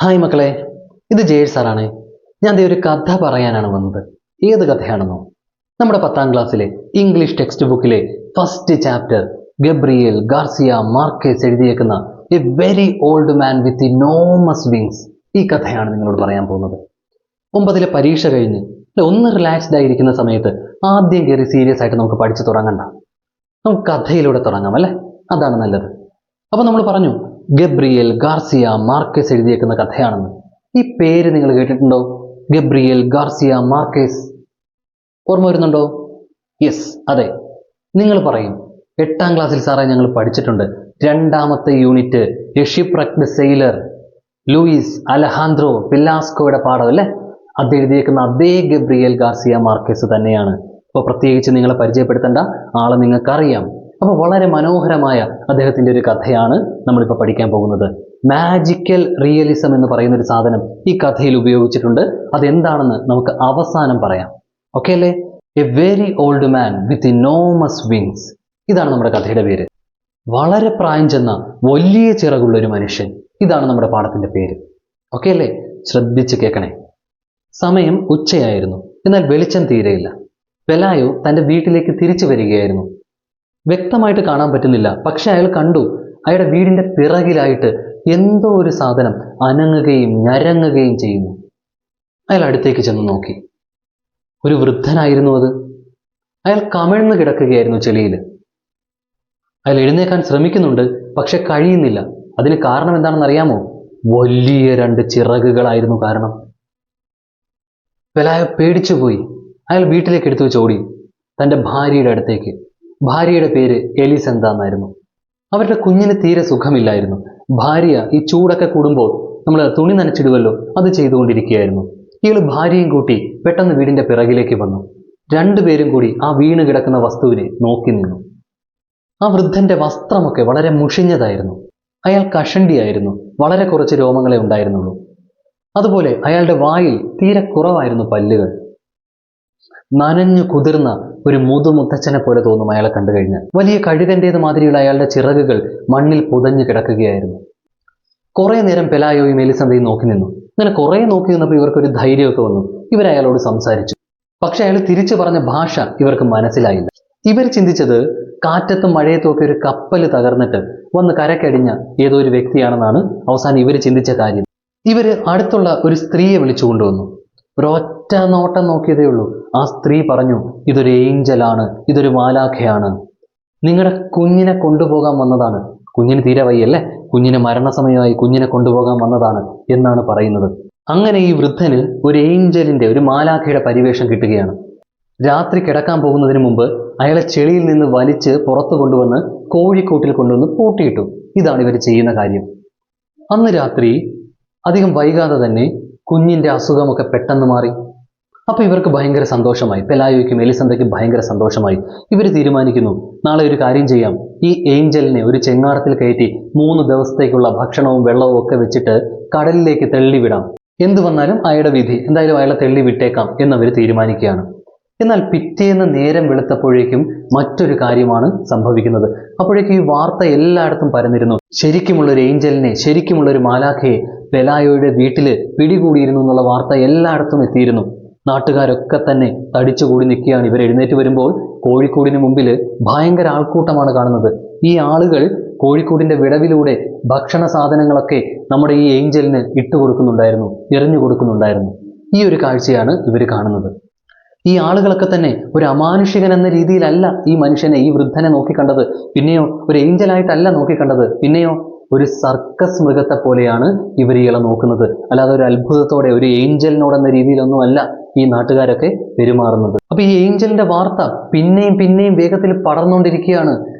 Hi മക്കളെ, ഇത് ജയേഷ് സാറാണ്. ഞാൻ ദേ ഒരു കഥ പറയാനാണ് വന്നത്. ഏത് കഥയാണെന്നോ? നമ്മുടെ 10ാം ക്ലാസ്സിലെ ഇംഗ്ലീഷ് ടെക്സ്റ്റ് ബുക്കിലെ first chapter Gabriel Garcia Marquez എഴുതിയേക്കുന്ന a very old man with enormous wings. ഈ കഥയാണ് നിങ്ങളോട് പറയാൻ പോകുന്നത്. 9ലെ പരീക്ഷ കഴിഞ്ഞ് ഒന്ന് റിലാക്സ്ഡ് ആയിരിക്കുന്ന സമയത്ത് ആദ്യം കയറി സീരിയസ് ആയിട്ട് നമുക്ക് പഠിച്ചു തുടങ്ങണ്ട. നമുക്ക് കഥയിലൂടെ തുടങ്ങാം അല്ലേ? അതാണ് നല്ലത്. അപ്പോൾ നമ്മൾ പറഞ്ഞു ഗബ്രിയേൽ ഗാർസിയ മാർക്കേസ് എഴുതിയേക്കുന്ന കഥയാണെന്ന്. ഈ പേര് നിങ്ങൾ കേട്ടിട്ടുണ്ടോ? Gabriel Garcia Marquez. ഓർമ്മ വരുന്നുണ്ടോ? യെസ്, അതെ. നിങ്ങൾ പറയും 8ാം ക്ലാസ്സിൽ സാറേ ഞങ്ങൾ പഠിച്ചിട്ടുണ്ട്. 2ാമത്തെ unit a shipwrecked sailor Luis Alejandro പിലാസ്കോയുടെ പാഠം അല്ലേ? അത് എഴുതിയേക്കുന്ന അതേ ഗബ്രിയേൽ ഗാർസിയ മാർക്കേസ് തന്നെയാണ്. അപ്പോൾ പ്രത്യേകിച്ച് നിങ്ങളെ പരിചയപ്പെടുത്തേണ്ട ആളെ നിങ്ങൾക്കറിയാം. അപ്പോൾ വളരെ മനോഹരമായ അദ്ദേഹത്തിൻ്റെ ഒരു കഥയാണ് നമ്മളിപ്പോൾ പഠിക്കാൻ പോകുന്നത്. മാജിക്കൽ റിയലിസം എന്ന് പറയുന്ന ഒരു സാധനം ഈ കഥയിൽ ഉപയോഗിച്ചിട്ടുണ്ട്. അതെന്താണെന്ന് നമുക്ക് അവസാനം പറയാം. ഓക്കെ അല്ലേ? A very old man with enormous wings. ഇതാണ് നമ്മുടെ കഥയുടെ പേര്. വളരെ പ്രായം ചെന്ന വലിയ ചിറകുള്ള ഒരു മനുഷ്യൻ. ഇതാണ് നമ്മുടെ പാഠത്തിന്റെ പേര്. ഓക്കെ അല്ലേ? ശ്രദ്ധിച്ച് കേൾക്കണേ. സമയം ഉച്ചയായിരുന്നു. എന്നാൽ വെളിച്ചം തീരെയില്ല. പെലായോ തൻ്റെ വീട്ടിലേക്ക് തിരിച്ചു വരികയായിരുന്നു. വ്യക്തമായിട്ട് കാണാൻ പറ്റുന്നില്ല, പക്ഷെ അയാൾ കണ്ടു അയാളുടെ വീടിന്റെ പിറകിലായിട്ട് എന്തോ ഒരു സാധനം അനങ്ങുകയും ഞരങ്ങുകയും ചെയ്യുന്നു. അയാൾ അടുത്തേക്ക് ചെന്ന് നോക്കി. ഒരു വൃദ്ധനായിരുന്നു അത്. അയാൾ കമിഴ്ന്ന് കിടക്കുകയായിരുന്നു ചെളിയിൽ. അയാൾ എഴുന്നേക്കാൻ ശ്രമിക്കുന്നുണ്ട്, പക്ഷെ കഴിയുന്നില്ല. അതിന് കാരണം എന്താണെന്ന് അറിയാമോ? വലിയ 2 ചിറകുകളായിരുന്നു കാരണം. പെലായോ പേടിച്ചുപോയി. അയാൾ വീട്ടിലേക്ക് എടുത്തു വെച്ച് ഓടി തൻ്റെ ഭാര്യയുടെ അടുത്തേക്ക്. ഭാര്യയുടെ പേര് എലിസന്ത എന്നായിരുന്നു. അവരുടെ കുഞ്ഞിന് തീരെ സുഖമില്ലായിരുന്നു. ഭാര്യ ഈ ചൂടൊക്കെ കൂടുമ്പോൾ നമ്മൾ തുണി നനച്ചിടുമല്ലോ, അത് ചെയ്തുകൊണ്ടിരിക്കുകയായിരുന്നു. ഇയാൾ ഭാര്യയും കൂട്ടി പെട്ടെന്ന് വീടിന്റെ പിറകിലേക്ക് വന്നു. 2 പേരും കൂടി ആ വീണ് കിടക്കുന്ന വസ്തുവിനെ നോക്കി നിന്നു. ആ വൃദ്ധന്റെ വസ്ത്രമൊക്കെ വളരെ മുഷിഞ്ഞതായിരുന്നു. അയാൾ കഷണ്ടിയായിരുന്നു. വളരെ കുറച്ച് രോമങ്ങളെ ഉണ്ടായിരുന്നുള്ളൂ. അതുപോലെ അയാളുടെ വായിൽ തീരെ കുറവായിരുന്നു പല്ലുകൾ. നനഞ്ഞു കുതിർന്ന ഒരു മുതുമുത്തച്ഛനെ പോലെ തോന്നും അയാളെ കണ്ടു കഴിഞ്ഞാൽ. വലിയ കഴുകൻ്റേത് മാതിരിയുള്ള അയാളുടെ ചിറകുകൾ മണ്ണിൽ പുതഞ്ഞു കിടക്കുകയായിരുന്നു. കുറെ നേരം പെലായോയും എലിസന്തയും നോക്കി നിന്നു. അങ്ങനെ കുറെ നോക്കി നിന്നപ്പോൾ ഇവർക്കൊരു ധൈര്യമൊക്കെ വന്നു. ഇവരയാളോട് സംസാരിച്ചു. പക്ഷെ അയാൾ തിരിച്ചു പറഞ്ഞ ഭാഷ ഇവർക്ക് മനസ്സിലായില്ല. ഇവർ ചിന്തിച്ചത് കാറ്റത്തും മഴയത്തും ഒക്കെ ഒരു കപ്പൽ തകർന്നിട്ട് വന്ന് കരക്കടിഞ്ഞ ഏതോ ഒരു വ്യക്തിയാണെന്നാണ് അവസാനം ഇവർ ചിന്തിച്ച കാര്യം. ഇവര് അടുത്തുള്ള ഒരു സ്ത്രീയെ വിളിച്ചു കൊണ്ടുവന്നു. ഒരൊറ്റ നോട്ടം നോക്കിയതേ ഉള്ളൂ. ആ സ്ത്രീ പറഞ്ഞു, ഇതൊരു ഏഞ്ചലാണ്, ഇതൊരു മാലാഖയാണ്. നിങ്ങളുടെ കുഞ്ഞിനെ കൊണ്ടുപോകാൻ വന്നതാണ്. കുഞ്ഞിന് തീരെ വയ്യല്ലേ, കുഞ്ഞിന് മരണസമയമായി, കുഞ്ഞിനെ കൊണ്ടുപോകാൻ വന്നതാണ് എന്നാണ് പറയുന്നത്. അങ്ങനെ ഈ വൃദ്ധന് ഒരു ഏഞ്ചലിന്റെ, ഒരു മാലാഖയുടെ പരിവേഷം കിട്ടുകയാണ്. രാത്രി കിടക്കാൻ പോകുന്നതിന് മുമ്പ് അയാളെ ചെളിയിൽ നിന്ന് വലിച്ച് പുറത്തു കൊണ്ടുവന്ന് കോഴിക്കൂട്ടിൽ കൊണ്ടുവന്ന് പൂട്ടിയിട്ടു. ഇതാണ് ഇവർ ചെയ്യുന്ന കാര്യം. അന്ന് രാത്രി അധികം വൈകാതെ തന്നെ കുഞ്ഞിന്റെ അസുഖമൊക്കെ പെട്ടെന്ന് മാറി. അപ്പൊ ഇവർക്ക് ഭയങ്കര സന്തോഷമായി. പെലായോയ്ക്കും എലിസന്തയ്ക്കും ഭയങ്കര സന്തോഷമായി. ഇവർ തീരുമാനിക്കുന്നു, നാളെ ഒരു കാര്യം ചെയ്യാം. ഈ ഏഞ്ചലിനെ ഒരു ചെങ്ങാടത്തിൽ കയറ്റി 3 ദിവസത്തേക്കുള്ള ഭക്ഷണവും വെള്ളവും ഒക്കെ വെച്ചിട്ട് കടലിലേക്ക് തള്ളിവിടാം. എന്തു വന്നാലും അയാളുടെ വിധി, എന്തായാലും അയാളെ തള്ളി വിട്ടേക്കാം എന്നവർ തീരുമാനിക്കുകയാണ്. എന്നാൽ പിറ്റേന്ന് നേരം വെളുത്തപ്പോഴേക്കും മറ്റൊരു കാര്യമാണ് സംഭവിക്കുന്നത്. അപ്പോഴേക്കും ഈ വാർത്ത എല്ലായിടത്തും പരന്നിരുന്നു. ശരിക്കുമുള്ള ഒരു ഏഞ്ചലിനെ, ശരിക്കുമുള്ള ഒരു മാലാഖയെ പെലായോയുടെ വീട്ടില് പിടികൂടിയിരുന്നു എന്നുള്ള വാർത്ത എല്ലായിടത്തും എത്തിയിരുന്നു. നാട്ടുകാരൊക്കെ തന്നെ തടിച്ചുകൂടി നിൽക്കുകയാണ്. ഇവർ എഴുന്നേറ്റ് വരുമ്പോൾ കോഴിക്കോടിന് മുമ്പിൽ ഭയങ്കര ആൾക്കൂട്ടമാണ് കാണുന്നത്. ഈ ആളുകൾ കോഴിക്കോടിന്റെ വിടവിലൂടെ ഭക്ഷണ സാധനങ്ങളൊക്കെ നമ്മുടെ ഈ ഏഞ്ചലിന് ഇട്ടുകൊടുക്കുന്നുണ്ടായിരുന്നു, എറിഞ്ഞു കൊടുക്കുന്നുണ്ടായിരുന്നു. ഈ ഒരു കാഴ്ചയാണ് ഇവർ കാണുന്നത്. ഈ ആളുകളൊക്കെ തന്നെ ഒരു അമാനുഷികൻ എന്ന രീതിയിലല്ല ഈ മനുഷ്യനെ, ഈ വൃദ്ധനെ നോക്കിക്കണ്ടത്. പിന്നെയോ ഒരു ഏഞ്ചലായിട്ടല്ല നോക്കിക്കണ്ടത്. പിന്നെയോ ഒരു സർക്കസ് മൃഗത്തെ പോലെയാണ് ഇവർ ഇയാളെ നോക്കുന്നത്. അല്ലാതെ ഒരു അത്ഭുതത്തോടെ, ഒരു ഏഞ്ചലിനോടെന്ന രീതിയിലൊന്നുമല്ല ഈ നാട്ടുകാരൊക്കെ പെരുമാറുന്നത്. അപ്പൊ ഈ ഏഞ്ചലിന്റെ വാർത്ത പിന്നെയും വേഗത്തിൽ പടർന്നുകൊണ്ടിരിക്കുകയാണ്.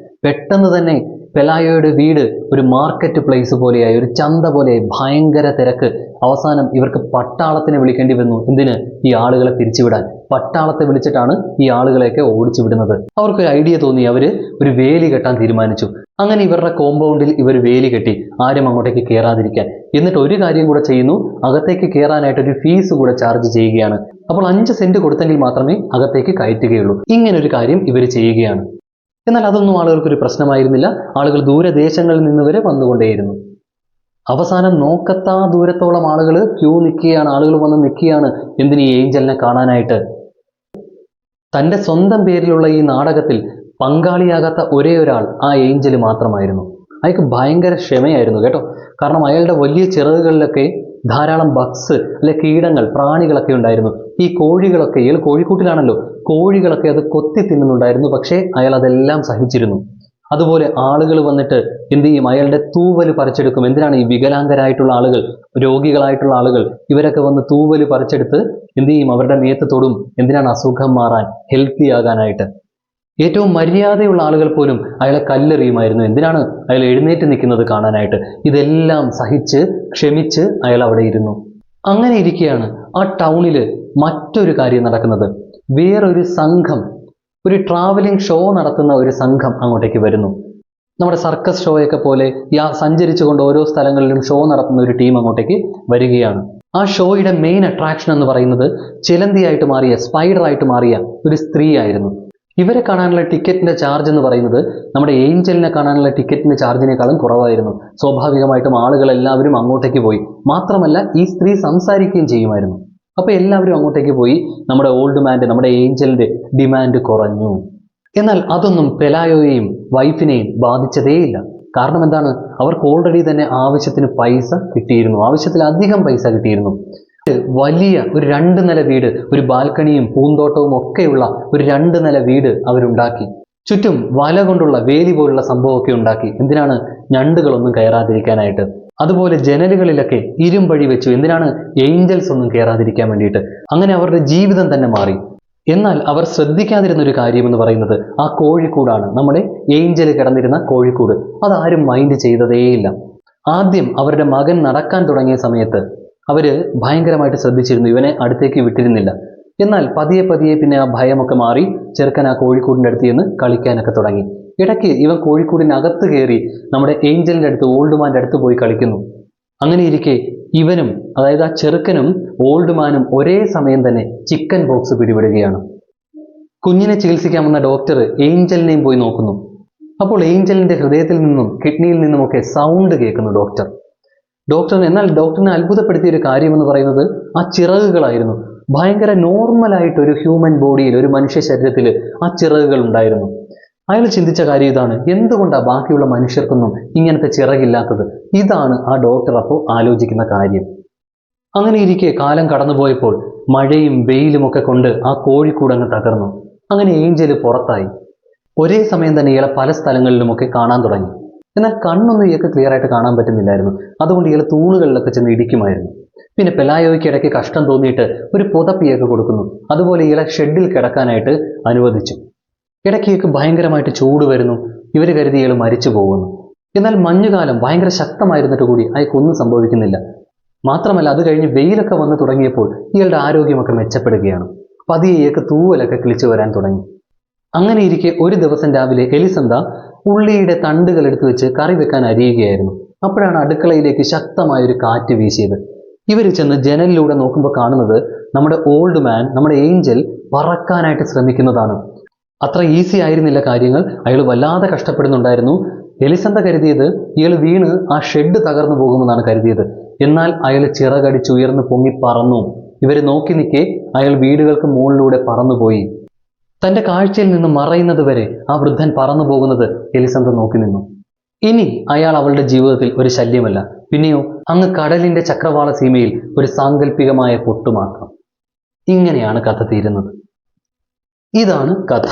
പെട്ടെന്ന് തന്നെ പെലായോയുടെ വീട് ഒരു മാർക്കറ്റ് പ്ലേസ് പോലെയായി, ഒരു ചന്ത പോലെയായി, ഭയങ്കര തിരക്ക്. അവസാനം ഇവർക്ക് പട്ടാളത്തിനെ വിളിക്കേണ്ടി വന്നു. എന്തിന്? ഈ ആളുകളെ പിരിച്ചുവിടാൻ. പട്ടാളത്തെ വിളിച്ചിട്ടാണ് ഈ ആളുകളെയൊക്കെ ഓടിച്ചു വിടുന്നത്. അവർക്കൊരു ഐഡിയ തോന്നി. അവര് ഒരു വേലി കെട്ടാൻ തീരുമാനിച്ചു. അങ്ങനെ ഇവരുടെ കോമ്പൗണ്ടിൽ ഇവർ വേലി കെട്ടി, ആരും അങ്ങോട്ടേക്ക് കയറാതിരിക്കാൻ. എന്നിട്ട് ഒരു കാര്യം കൂടെ ചെയ്യുന്നു, അകത്തേക്ക് കയറാനായിട്ട് ഒരു ഫീസ് കൂടെ ചാർജ് ചെയ്യുകയാണ്. അപ്പോൾ 5 സെന്റ് കൊടുത്തെങ്കിൽ മാത്രമേ അകത്തേക്ക് കയറ്റുകയുള്ളൂ. ഇങ്ങനൊരു കാര്യം ഇവർ ചെയ്യുകയാണ്. എന്നാൽ അതൊന്നും ആളുകൾക്കൊരു പ്രശ്നമായിരുന്നില്ല. ആളുകൾ ദൂരദേശങ്ങളിൽ നിന്ന് വരെ വന്നുകൊണ്ടേയിരുന്നു. അവസാനം നോക്കത്താ ദൂരത്തോളം ആളുകൾ ക്യൂ നിൽക്കുകയാണ്, ആളുകൾ വന്ന് നിൽക്കുകയാണ്. എന്തിന്? ഈ ഏഞ്ചലിനെ കാണാനായിട്ട്. തൻ്റെ സ്വന്തം പേരിലുള്ള ഈ നാടകത്തിൽ പങ്കാളിയാകാത്ത ഒരേ ഒരാൾ ആ ഏഞ്ചൽ മാത്രമായിരുന്നു. അയാൾക്ക് ഭയങ്കര ക്ഷമയായിരുന്നു കേട്ടോ. കാരണം അയാളുടെ വലിയ ചിറകുകളിലൊക്കെ ധാരാളം ബഗ്സ് അല്ലെ കീടങ്ങൾ, പ്രാണികളൊക്കെ ഉണ്ടായിരുന്നു. ഈ കോഴികളൊക്കെ, ഇയാൾ കോഴിക്കൂട്ടിലാണല്ലോ, കോഴികളൊക്കെ അത് കൊത്തി തിന്നുന്നുണ്ടായിരുന്നു. പക്ഷേ അയാൾ അതെല്ലാം സഹിച്ചിരുന്നു. അതുപോലെ ആളുകൾ വന്നിട്ട് എന്ത് ചെയ്യും? അയാളുടെ തൂവല് പറിച്ചെടുക്കും. എന്തിനാണ്? ഈ വികലാംഗരായിട്ടുള്ള ആളുകൾ, രോഗികളായിട്ടുള്ള ആളുകൾ, ഇവരൊക്കെ വന്ന് തൂവല് പറിച്ചെടുത്ത് എന്ത് ചെയ്യും? അവരുടെ മേത്ത് തൊടും. എന്തിനാണ്? അസുഖം മാറാൻ, ഹെൽത്തി ആകാനായിട്ട്. ഏറ്റവും മര്യാദയുള്ള ആളുകൾ പോലും അയാളെ കല്ലെറിയുമായിരുന്നു. എന്തിനാണ്? അയാൾ എഴുന്നേറ്റ് നിൽക്കുന്നത് കാണാനായിട്ട്. ഇതെല്ലാം സഹിച്ച് ക്ഷമിച്ച് അയാൾ അവിടെ ഇരുന്നു. അങ്ങനെ ഇരിക്കുകയാണ് ആ ടൗണിൽ മറ്റൊരു കാര്യം നടക്കുന്നത്. വേറൊരു സംഘം, ഒരു ട്രാവലിംഗ് ഷോ നടത്തുന്ന ഒരു സംഘം അങ്ങോട്ടേക്ക് വരുന്നു. നമ്മുടെ സർക്കസ് ഷോയൊക്കെ പോലെ സഞ്ചരിച്ചുകൊണ്ട് ഓരോ സ്ഥലങ്ങളിലും ഷോ നടത്തുന്ന ഒരു ടീം അങ്ങോട്ടേക്ക് വരികയാണ്. ആ ഷോയുടെ മെയിൻ അട്രാക്ഷൻ എന്ന് പറയുന്നത് ചിലന്തിയായിട്ട് മാറിയ, സ്പൈഡറായിട്ട് മാറിയ ഒരു സ്ത്രീ ആയിരുന്നു. ഇവരെ കാണാനുള്ള ടിക്കറ്റിന്റെ ചാർജ് എന്ന് പറയുന്നത് നമ്മുടെ ഏഞ്ചലിനെ കാണാനുള്ള ടിക്കറ്റിന്റെ ചാർജിനേക്കാളും കുറവായിരുന്നു. സ്വാഭാവികമായിട്ടും ആളുകൾ എല്ലാവരും അങ്ങോട്ടേക്ക് പോയി. മാത്രമല്ല ഈ സ്ത്രീ സംസാരിക്കുകയും ചെയ്യുമായിരുന്നു. അപ്പോൾ എല്ലാവരും അങ്ങോട്ടേക്ക് പോയി. നമ്മുടെ ഓൾഡ് മാൻ്റെ, നമ്മുടെ ഏഞ്ചലിന്റെ ഡിമാൻഡ് കുറഞ്ഞു. എന്നാൽ അതൊന്നും പെലായോയെയും വൈഫിനെയും ബാധിച്ചതേയില്ല. കാരണം എന്താണ്? അവർക്ക് ഓൾറെഡി തന്നെ ആവശ്യത്തിന് പൈസ കിട്ടിയിരുന്നു, ആവശ്യത്തിലധികം പൈസ കിട്ടിയിരുന്നു. വലിയ ഒരു 2 നില വീട്, ഒരു ബാൽക്കണിയും പൂന്തോട്ടവും ഒക്കെയുള്ള ഒരു 2 നില വീട് അവരുണ്ടാക്കി. ചുറ്റും വല കൊണ്ടുള്ള വേലി പോലുള്ള സംഭവമൊക്കെ ഉണ്ടാക്കി. എന്തിനാണ്? ഞണ്ടുകളൊന്നും കയറാതിരിക്കാനായിട്ട്. അതുപോലെ ജനലുകളിലൊക്കെ ഇരുമ്പഴി വെച്ചു. എന്തിനാണ്? ഏഞ്ചൽസ് ഒന്നും കയറാതിരിക്കാൻ വേണ്ടിയിട്ട്. അങ്ങനെ അവരുടെ ജീവിതം തന്നെ മാറി. എന്നാൽ അവർ ശ്രദ്ധിക്കാതിരുന്ന ഒരു കാര്യം എന്ന് പറയുന്നത് ആ കോഴിക്കൂടാണ്. നമ്മുടെ ഏഞ്ചൽ കിടന്നിരുന്ന കോഴിക്കൂട്. അതാരും മൈൻഡ് ചെയ്തതേയില്ല. ആദ്യം അവരുടെ മകൻ നടക്കാൻ തുടങ്ങിയ സമയത്ത് അവര് ഭയങ്കരമായിട്ട് ശ്രദ്ധിച്ചിരുന്നു, ഇവനെ അടുത്തേക്ക് വിട്ടിരുന്നില്ല. എന്നാൽ പതിയെ പതിയെ പിന്നെ ആ ഭയമൊക്കെ മാറി. ചെറുക്കൻ ആ കോഴിക്കൂടിൻ്റെ അടുത്ത് ചെന്ന് കളിക്കാനൊക്കെ തുടങ്ങി. ഇടയ്ക്ക് ഇവൻ കോഴിക്കൂടിനകത്ത് കയറി നമ്മുടെ ഏഞ്ചലിൻ്റെ അടുത്ത്, ഓൾഡ് മാൻ്റെ അടുത്ത് പോയി കളിക്കുന്നു. അങ്ങനെ ഇരിക്കെ ഇവനും, അതായത് ആ ചെറുക്കനും ഓൾഡ് മാനും ഒരേ സമയം തന്നെ ചിക്കൻ ബോക്സ് പിടിപെടുകയാണ്. കുഞ്ഞിനെ ചികിത്സിക്കാൻ വന്ന ഡോക്ടർ ഏഞ്ചലിനെയും പോയി നോക്കുന്നു. അപ്പോൾ ഏഞ്ചലിന്റെ ഹൃദയത്തിൽ നിന്നും കിഡ്നിയിൽ നിന്നുമൊക്കെ സൗണ്ട് കേൾക്കുന്നു ഡോക്ടറിന്. എന്നാൽ ഡോക്ടറിനെ അത്ഭുതപ്പെടുത്തിയ ഒരു കാര്യം എന്ന് പറയുന്നത് ആ ചിറകുകളായിരുന്നു. ഭയങ്കര നോർമലായിട്ട് ഒരു ഹ്യൂമൻ ബോഡിയിൽ, ഒരു മനുഷ്യ ശരീരത്തിൽ ആ ചിറകുകൾ ഉണ്ടായിരുന്നു. അയാൾ ചിന്തിച്ച കാര്യം ഇതാണ്: എന്തുകൊണ്ടാണ് ബാക്കിയുള്ള മനുഷ്യർക്കൊന്നും ഇങ്ങനത്തെ ചിറകില്ലാത്തത്? ഇതാണ് ആ ഡോക്ടർ അപ്പോൾ ആലോചിക്കുന്ന കാര്യം. അങ്ങനെ ഇരിക്കെ കാലം കടന്നുപോയപ്പോൾ മഴയും വെയിലും ഒക്കെ കൊണ്ട് ആ കോഴിക്കൂടങ്ങ് തകർന്നു. അങ്ങനെ ഏഞ്ചല് പുറത്തായി. ഒരേ സമയം തന്നെ ഇയാളെ പല സ്ഥലങ്ങളിലുമൊക്കെ കാണാൻ തുടങ്ങി. എന്നാൽ കണ്ണൊന്നും ഇയാൾക്ക് ക്ലിയർ ആയിട്ട് കാണാൻ പറ്റുന്നില്ലായിരുന്നു. അതുകൊണ്ട് ഇയാൾ തൂണുകളിലൊക്കെ ചെന്ന് ഇടിക്കുമായിരുന്നു. പിന്നെ പെലായോയ്ക്ക് ഇടയ്ക്ക് കഷ്ടം തോന്നിയിട്ട് ഒരു പുതപ്പ് ഇയാൾക്ക് കൊടുക്കുന്നു. അതുപോലെ ഇയാളെ ഷെഡിൽ കിടക്കാനായിട്ട് അനുവദിച്ചു. ഇടയ്ക്ക് ഭയങ്കരമായിട്ട് ചൂട് വരുന്നു. ഇവർ കരുതി ഇയാൾ മരിച്ചു പോകുന്നു. എന്നാൽ മഞ്ഞുകാലം ഭയങ്കര ശക്തമായിരുന്നിട്ട് കൂടി അയാൾക്കൊന്നും സംഭവിക്കുന്നില്ല. മാത്രമല്ല അത് കഴിഞ്ഞ് വെയിലൊക്കെ വന്നു തുടങ്ങിയപ്പോൾ ഇയാളുടെ ആരോഗ്യമൊക്കെ മെച്ചപ്പെടുകയാണ്. പതിയെ ഇയാൾക്ക് തൂവലൊക്കെ കിളിച്ചു വരാൻ തുടങ്ങി. അങ്ങനെ ഇരിക്കെ ഒരു ദിവസം രാവിലെ എലിസന്ത ഉള്ളിയുടെ തണ്ടുകൾ എടുത്തു വെച്ച് കറി വെക്കാൻ അരിയുകയായിരുന്നു. അപ്പോഴാണ് അടുക്കളയിലേക്ക് ശക്തമായൊരു കാറ്റ് വീശിയത്. ഇവർ ചെന്ന് ജനലിലൂടെ നോക്കുമ്പോൾ കാണുന്നത് നമ്മുടെ ഓൾഡ് മാൻ, നമ്മുടെ ഏഞ്ചൽ പറക്കാനായിട്ട് ശ്രമിക്കുന്നതാണ്. അത്ര ഈസി ആയിരുന്നില്ല കാര്യങ്ങൾ. അയാൾ വല്ലാതെ കഷ്ടപ്പെടുന്നുണ്ടായിരുന്നു. എലിസന്ത കരുതിയത് ഇയാൾ വീണ് ആ ഷെഡ് തകർന്നു പോകുമെന്നാണ് കരുതിയത്. എന്നാൽ അയാൾ ചിറകടിച്ചുയർന്ന് പൊങ്ങി പറന്നു. ഇവരെ നോക്കി നിൽക്കെ അയാൾ വീടുകൾക്ക് മുകളിലൂടെ പറന്നുപോയി. തൻ്റെ കാഴ്ചയിൽ നിന്ന് മറയുന്നത് വരെ ആ വൃദ്ധൻ പറന്നു പോകുന്നത് എലിസന്ത നോക്കി നിന്നു. ഇനി അയാൾ അവളുടെ ജീവിതത്തിൽ ഒരു ശല്യമല്ല, പിന്നെയോ അങ്ങ് കടലിന്റെ ചക്രവാള സീമയിൽ ഒരു സാങ്കല്പികമായ പൊട്ടുമാത്രം. ഇങ്ങനെയാണ് കഥ തീരുന്നത്. ഇതാണ് കഥ.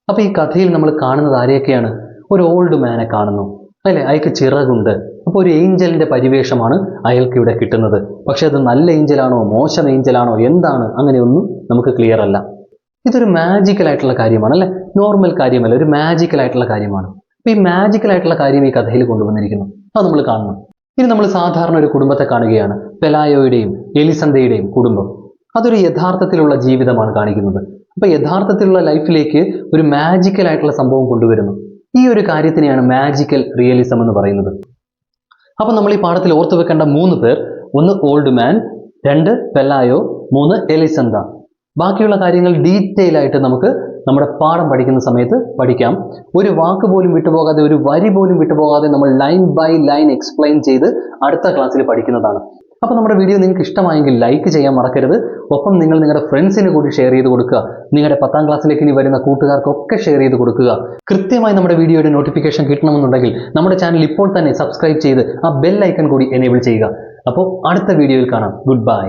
അപ്പൊ ഈ കഥയിൽ നമ്മൾ കാണുന്നത് ആരെയൊക്കെയാണ്? ഒരു ഓൾഡ് മാനെ കാണുന്നു, അല്ലെ? അയാൾക്ക് ചിറകുണ്ട്. അപ്പോൾ ഒരു ഏഞ്ചലിന്റെ പരിവേഷമാണ് അയാൾക്ക് ഇവിടെ കിട്ടുന്നത്. പക്ഷെ അത് നല്ല ഏഞ്ചലാണോ മോശം ഏഞ്ചലാണോ എന്താണ്, അങ്ങനെയൊന്നും നമുക്ക് ക്ലിയർ അല്ല. ഇതൊരു മാജിക്കൽ ആയിട്ടുള്ള കാര്യമാണ്, അല്ലെ? നോർമൽ കാര്യമല്ല, ഒരു മാജിക്കൽ ആയിട്ടുള്ള കാര്യമാണ്. അപ്പൊ ഈ മാജിക്കൽ ആയിട്ടുള്ള കാര്യം ഈ കഥയിൽ കൊണ്ടുവന്നിരിക്കുന്നു. അത് നമ്മൾ കാണണം. ഇനി നമ്മൾ സാധാരണ ഒരു കുടുംബത്തെ കാണുകയാണ്, പെലായോയുടെയും എലിസന്തയുടെയും കുടുംബം. അതൊരു യഥാർത്ഥത്തിലുള്ള ജീവിതമാണ് കാണിക്കുന്നത്. അപ്പൊ യഥാർത്ഥത്തിലുള്ള ലൈഫിലേക്ക് ഒരു മാജിക്കൽ ആയിട്ടുള്ള സംഭവം കൊണ്ടുവരുന്നു. ഈ ഒരു കാര്യത്തിനെയാണ് മാജിക്കൽ റിയലിസം എന്ന് പറയുന്നത്. അപ്പൊ നമ്മൾ ഈ പാഠത്തിൽ ഓർത്തു വെക്കേണ്ട 3 പേർ: 1 ഓൾഡ് മാൻ, 2 പെലായോ, 3 എലിസന്ത. ബാക്കിയുള്ള കാര്യങ്ങൾ ഡീറ്റെയിൽ ആയിട്ട് നമുക്ക് നമ്മുടെ പാഠം പഠിക്കുന്ന സമയത്ത് പഠിക്കാം. ഒരു വാക്ക് പോലും വിട്ടുപോകാതെ, ഒരു വരി പോലും വിട്ടുപോകാതെ നമ്മൾ ലൈൻ ബൈ ലൈൻ എക്സ്പ്ലെയിൻ ചെയ്ത് അടുത്ത ക്ലാസ്സിൽ പഠിക്കുന്നതാണ്. അപ്പോൾ നമ്മുടെ വീഡിയോ നിങ്ങൾക്ക് ഇഷ്ടമായെങ്കിൽ ലൈക്ക് ചെയ്യാൻ മറക്കരുത്. ഒപ്പം നിങ്ങൾ നിങ്ങളുടെ ഫ്രണ്ട്സിന് കൂടി ഷെയർ ചെയ്ത് കൊടുക്കുക. നിങ്ങളുടെ 10ാം ക്ലാസ്സിലേക്ക് ഇനി വരുന്ന കൂട്ടുകാർക്കൊക്കെ ഷെയർ ചെയ്ത് കൊടുക്കുക. കൃത്യമായി നമ്മുടെ വീഡിയോയുടെ നോട്ടിഫിക്കേഷൻ കിട്ടണമെന്നുണ്ടെങ്കിൽ നമ്മുടെ ചാനൽ ഇപ്പോൾ തന്നെ സബ്സ്ക്രൈബ് ചെയ്ത് ആ ബെൽ ഐക്കൺ കൂടി എനേബിൾ ചെയ്യുക. അപ്പോൾ അടുത്ത വീഡിയോയിൽ കാണാം. Good bye.